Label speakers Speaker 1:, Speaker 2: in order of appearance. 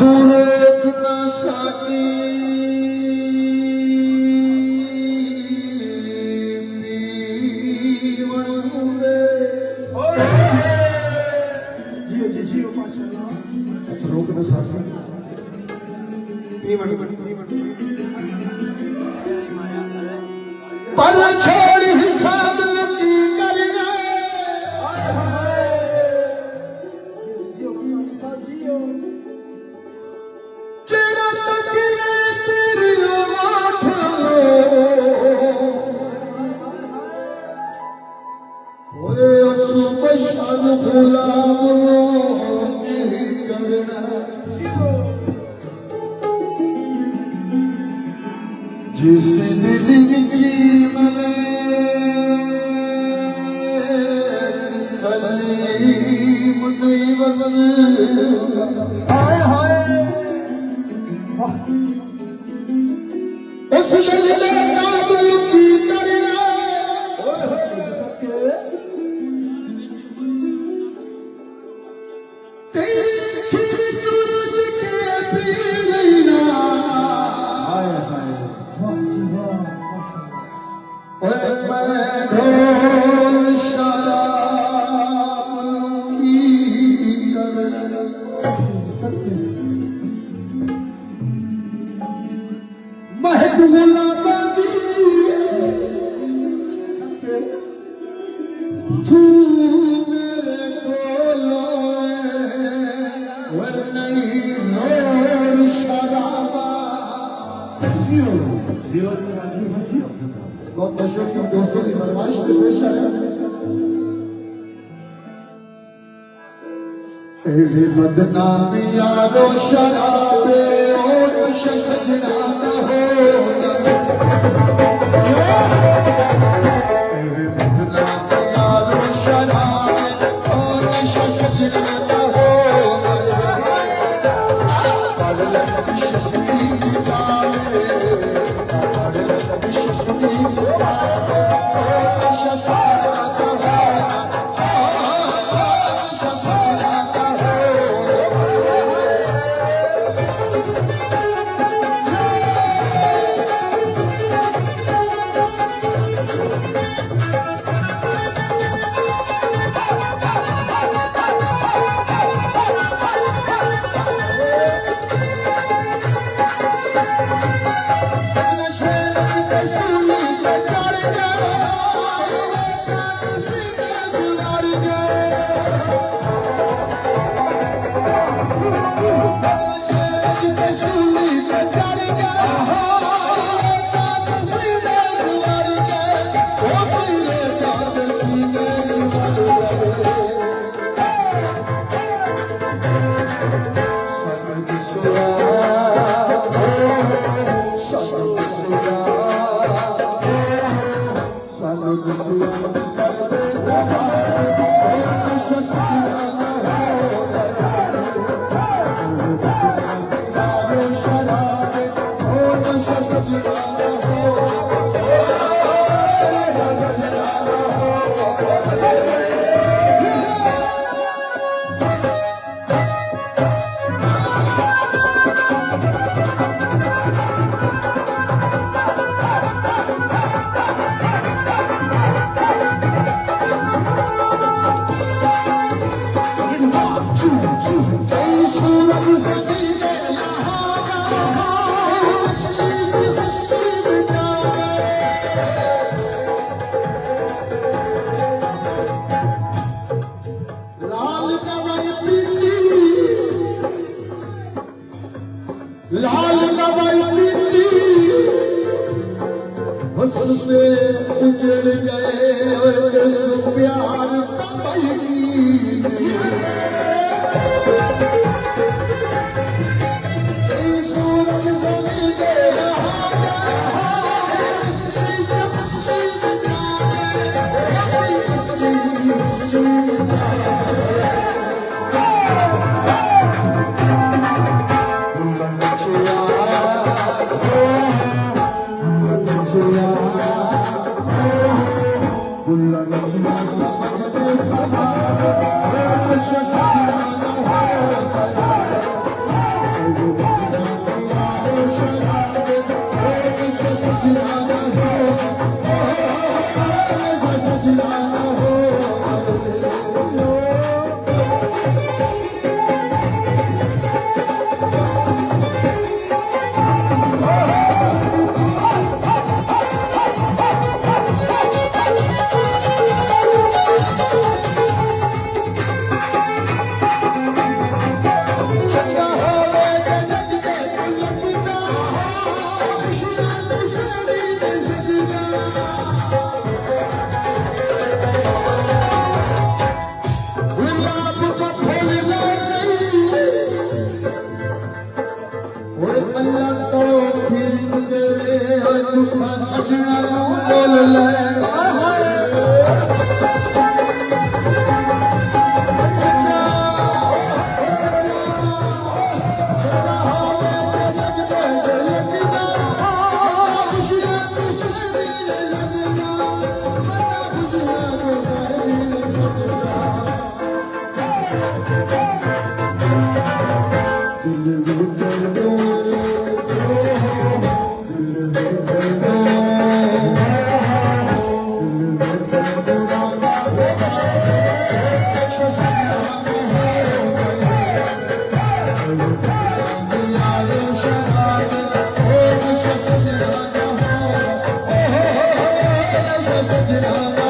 Speaker 1: रोक न सकी रोक न सकी पर छोड़ हिसाब की करना तेरा तकिए तेरी आवाज़ ओए सुबह शाम गुलाम नहीं करना जिस दिल जी मले सलीम नहीं बस हाय हाय उस दिल में नाम की करना तेरी खिली सूरज के पी लेना हाय हाय ओए मैं ढोल शराब की करना महक गुलाबी तू मेरे कोलों वो नहीं नूर शराबा बहुत मशहूर की दोस्तों की फरमाइश पे पेश है तेरी बदनामी यारो शराबे और सजना हो तेरी बदनामी यारो शराबे और सजना हो लाल नवाई पीती हुस्न उजड़ गए और इस प्यार Sajna